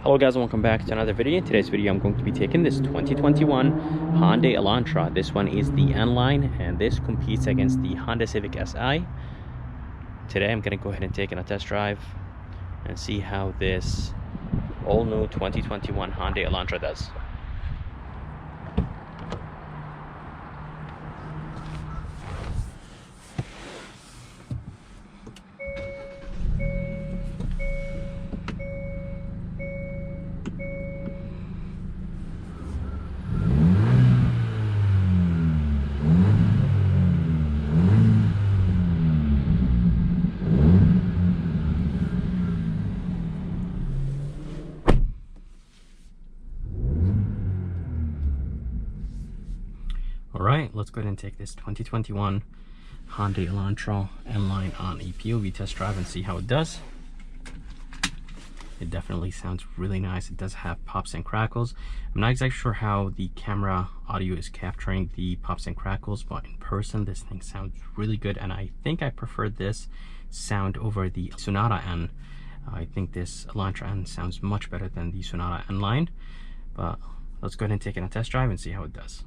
Hello guys, and welcome back to another video. In today's video I'm going to be taking this 2021 Hyundai Elantra. This one is the N-Line and this competes against the Honda Civic Si. Today I'm going to go ahead and take it a test drive and see how this all new 2021 Hyundai Elantra does. Alright, let's go ahead and take this 2021 Hyundai Elantra N-Line on a POV test drive and see how it does. It definitely sounds really nice. It does have pops and crackles. I'm not exactly sure how the camera audio is capturing the pops and crackles, but in person this thing sounds really good, and I think I prefer this sound over the Sonata N. I think this Elantra N sounds much better than the Sonata N-Line, but let's go ahead and take it on a test drive and see how it does.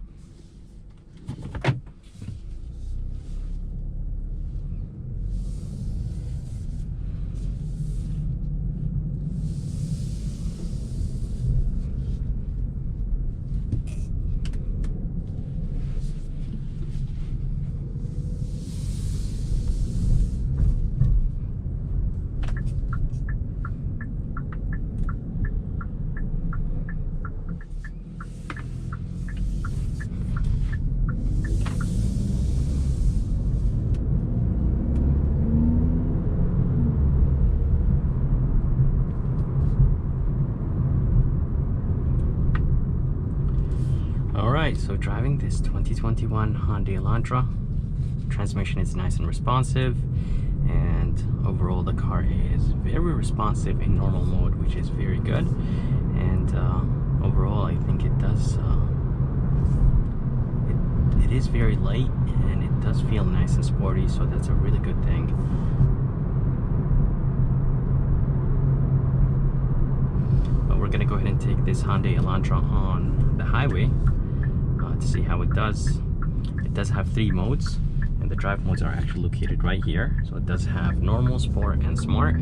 Alright, so driving this 2021 Hyundai Elantra, transmission is nice and responsive, and overall the car is very responsive in normal mode, which is very good. And overall I think it does, it is very light and it does feel nice and sporty, so that's a really good thing. But we're gonna go ahead and take this Hyundai Elantra on the highway to see how it does. It does have 3 modes, and the drive modes are actually located right here. So it does have normal, sport, and smart.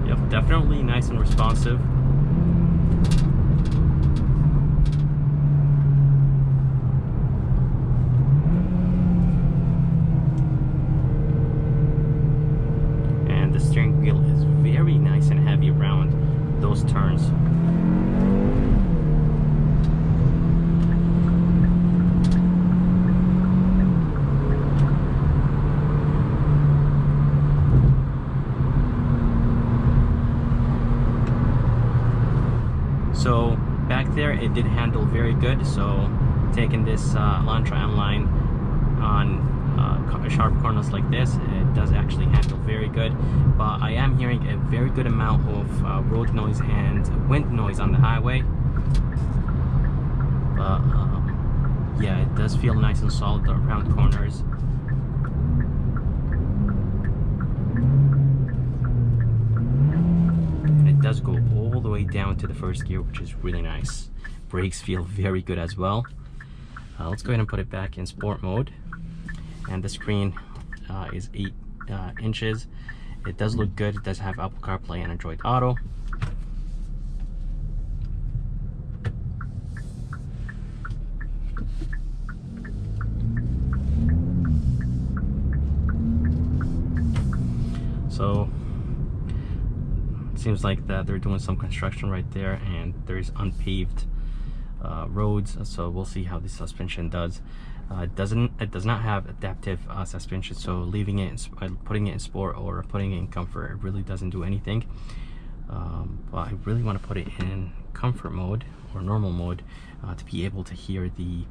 Yep, definitely nice and responsive. The steering wheel is very nice and heavy around those turns. So back there it did handle very good, so taking this Elantra N-Line on sharp corners like this, it does actually handle very good. But I am hearing a very good amount of road noise and wind noise on the highway. But yeah, it does feel nice and solid around corners. And it does go all the way down to the first gear, which is really nice. Brakes feel very good as well. Let's go ahead and put it back in sport mode. And the screen is 8 inches. It does look good. It does have Apple CarPlay and Android Auto. So it seems like that they're doing some construction right there, and there's unpaved roads, so we'll see how the suspension does. It does not have adaptive suspension, so leaving it, putting it in sport or putting it in comfort, it really doesn't do anything. But I really want to put it in comfort mode or normal mode to be able to hear the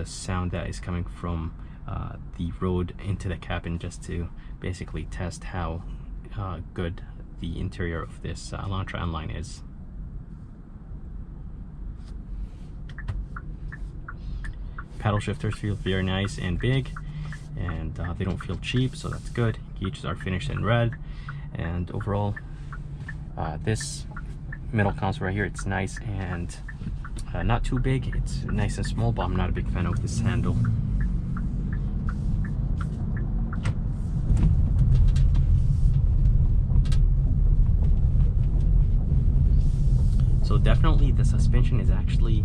sound that is coming from the road into the cabin, just to basically test how good the interior of this Elantra N-Line is. Paddle shifters feel very nice and big, and they don't feel cheap, so that's good. Gauges are finished in red, and overall this middle console right here, it's nice and not too big. It's nice and small, but I'm not a big fan of this handle. So definitely the suspension is actually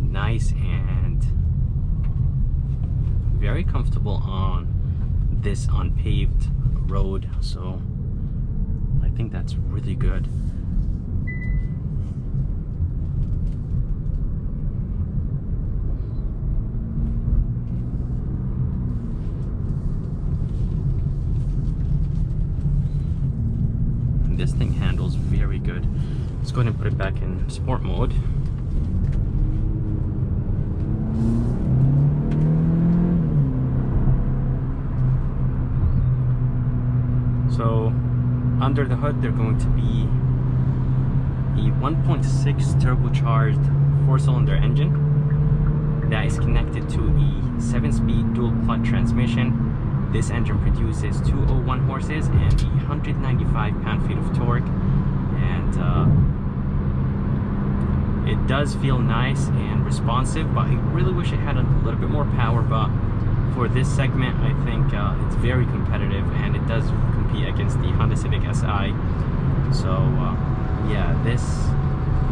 nice and very comfortable on this unpaved road, so I think that's really good. And this thing handles very good. Let's go ahead and put it back in sport mode. So under the hood, they're going to be a 1.6 turbocharged 4-cylinder engine that is connected to a 7-speed dual clutch transmission. This engine produces 201 horses and 195 pound-feet of torque, and it does feel nice and responsive, but I really wish it had a little bit more power. But for this segment, I think it's very competitive, and it does compete against the Honda Civic Si. So yeah, this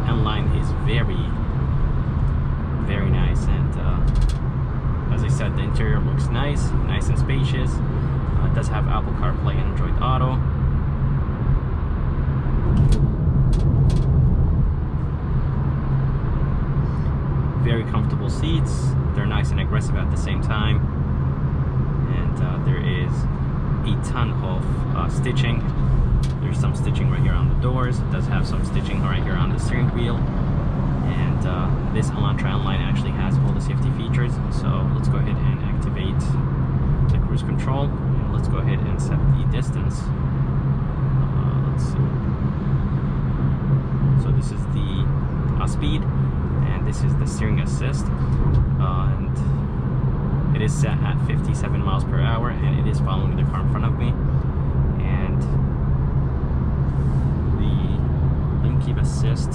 N-Line is very, very nice, and as I said, the interior looks nice and spacious. It does have Apple CarPlay and Android Auto. Very comfortable seats. They're nice and aggressive at the same time, and there is a ton of stitching. There's some stitching right here on the doors. It does have some stitching right here on the steering wheel, and this Elantra N-Line actually has all the safety features. So let's go ahead and activate the cruise control, and let's go ahead and set the distance. Let's see. So this is the speed, and this is the steering assist, and it is set at 57 miles per hour, and it is following the car in front of me. And the lane keep assist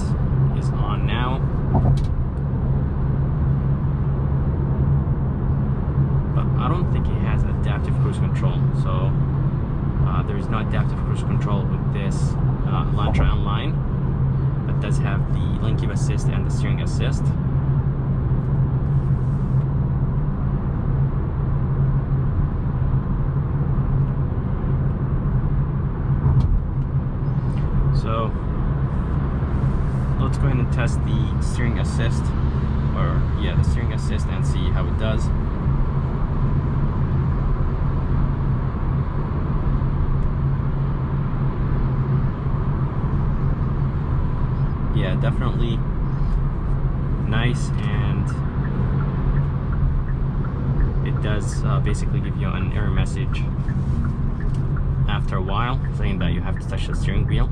is on now, but I don't think it has adaptive cruise control. So there is no adaptive cruise control with this Elantra N-Line, but does have the lane keep assist and the steering assist. So let's go ahead and test the steering assist, or yeah, the steering assist, and see how it does. Yeah, definitely nice, and it does basically give you an error message after a while saying that you have to touch the steering wheel.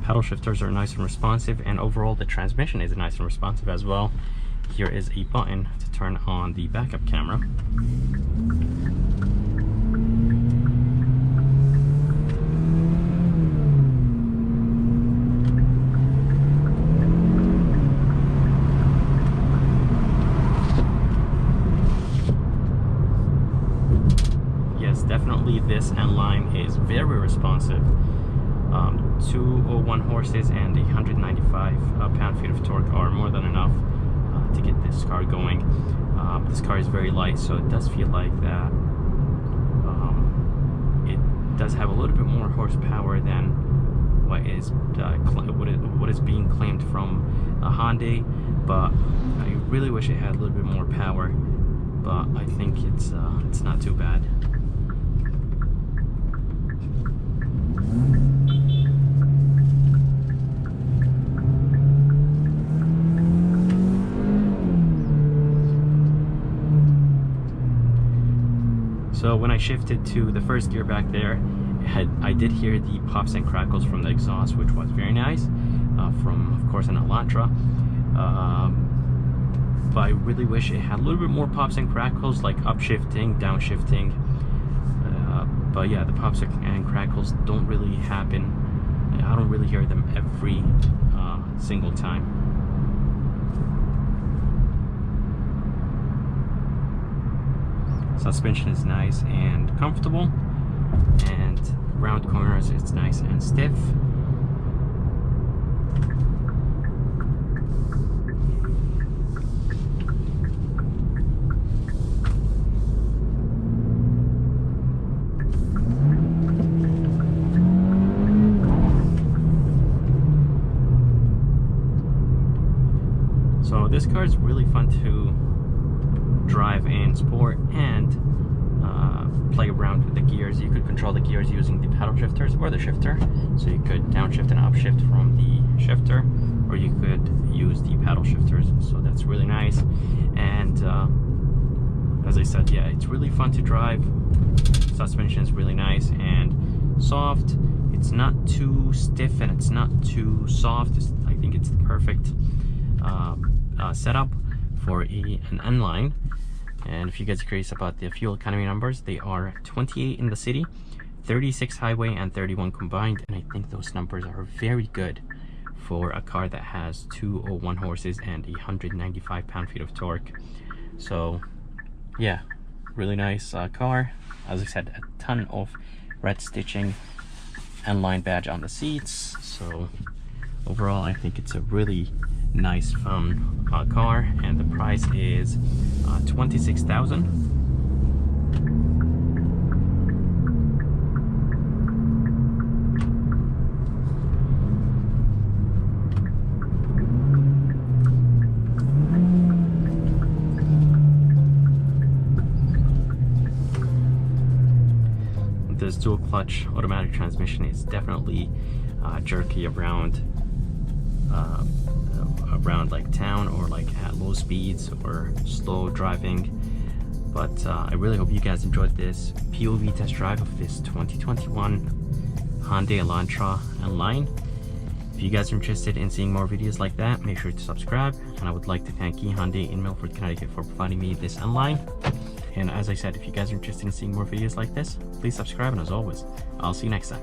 Paddle shifters are nice and responsive, and overall the transmission is nice and responsive as well. Here is a button to turn on the backup camera. Yes, definitely this N-Line is very responsive. 201 horses and 195 pound-feet of torque are more than enough to get this car going. This car is very light, so it does feel like that it does have a little bit more horsepower than what is being claimed from Hyundai, but I really wish it had a little bit more power. but I think it's not too bad. So when I shifted to the first gear back there, I did hear the pops and crackles from the exhaust, which was very nice, from of course an Elantra. But I really wish it had a little bit more pops and crackles, like upshifting, downshifting. But yeah, the pops and crackles don't really happen. I don't really hear them every single time. Suspension is nice and comfortable, and round corners it's nice and stiff. So this car is really fun to drive in sport and play around with the gears. You could control the gears using the paddle shifters or the shifter. So you could downshift and upshift from the shifter, or you could use the paddle shifters. So that's really nice. And as I said, yeah, it's really fun to drive. Suspension is really nice and soft. It's not too stiff and it's not too soft. I think it's the perfect setup for an N-line. And if you guys are curious about the fuel economy numbers, they are 28 in the city, 36 highway, and 31 combined. And I think those numbers are very good for a car that has 201 horses and 195 pound-feet of torque. So yeah, really nice car. As I said, a ton of red stitching and line badge on the seats. So overall, I think it's a really nice, fun car, and the price is $26,000. This dual clutch automatic transmission is definitely jerky around like town, or like at low speeds or slow driving. But I really hope you guys enjoyed this POV test drive of this 2021 Hyundai Elantra N-Line. If you guys are interested in seeing more videos like that, make sure to subscribe. And I would like to thank Key Hyundai in Milford, Connecticut for providing me this N-Line. And as I said, if you guys are interested in seeing more videos like this, please subscribe, and as always, I'll see you next time.